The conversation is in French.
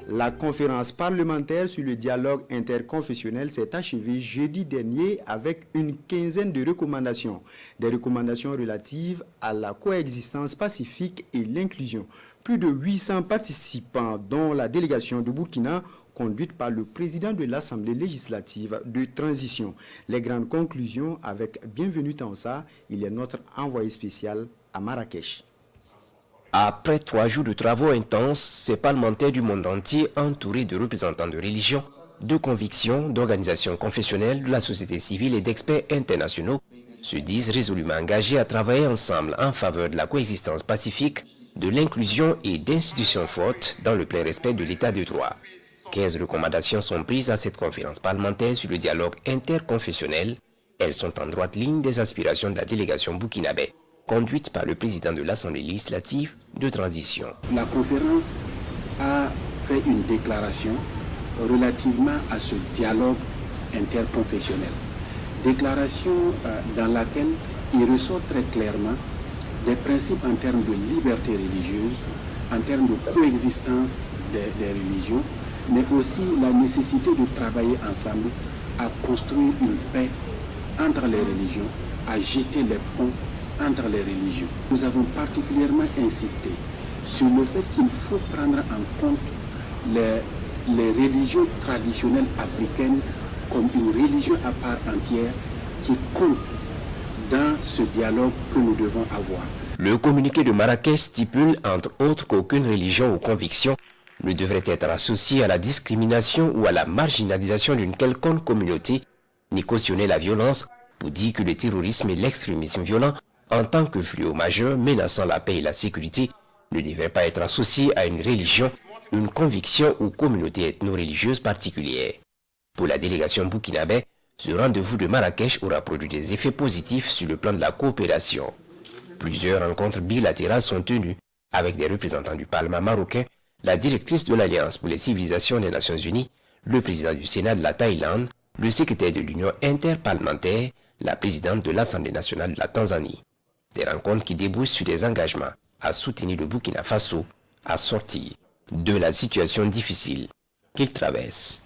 La conférence parlementaire sur le dialogue interconfessionnel s'est achevée jeudi dernier avec une quinzaine de recommandations. Des recommandations relatives à la coexistence pacifique et l'inclusion. Plus de 800 participants, dont la délégation de Burkina, conduite par le président de l'Assemblée législative de transition. Les grandes conclusions avec Bienvenue Tansa, il est notre envoyé spécial à Marrakech. Après 3 jours de travaux intenses, ces parlementaires du monde entier, entourés de représentants de religions, de convictions, d'organisations confessionnelles, de la société civile et d'experts internationaux, se disent résolument engagés à travailler ensemble en faveur de la coexistence pacifique, de l'inclusion et d'institutions fortes dans le plein respect de l'état de droit. 15 recommandations sont prises à cette conférence parlementaire sur le dialogue interconfessionnel. Elles sont en droite ligne des aspirations de la délégation burkinabé, conduite par le président de l'Assemblée législative de transition. La conférence a fait une déclaration relativement à ce dialogue interconfessionnel. Déclaration dans laquelle il ressort très clairement des principes en termes de liberté religieuse, en termes de coexistence des religions, mais aussi la nécessité de travailler ensemble à construire une paix entre les religions, à jeter les ponts entre les religions. Nous avons particulièrement insisté sur le fait qu'il faut prendre en compte les religions traditionnelles africaines comme une religion à part entière qui compte dans ce dialogue que nous devons avoir. Le communiqué de Marrakech stipule entre autres qu'aucune religion ou conviction ne devrait être associée à la discrimination ou à la marginalisation d'une quelconque communauté, ni cautionner la violence, pour dire que le terrorisme et l'extrémisme violent, en tant que fléau majeur menaçant la paix et la sécurité, ne devaient pas être associés à une religion, une conviction ou communauté ethno-religieuse particulière. Pour la délégation burkinabé, ce rendez-vous de Marrakech aura produit des effets positifs sur le plan de la coopération. Plusieurs rencontres bilatérales sont tenues avec des représentants du Parlement marocain, la directrice de l'Alliance pour les civilisations des Nations Unies, le président du Sénat de la Thaïlande, le secrétaire de l'Union interparlementaire, la présidente de l'Assemblée nationale de la Tanzanie. Des rencontres qui débouchent sur des engagements à soutenir le Burkina Faso à sortir de la situation difficile qu'il traverse.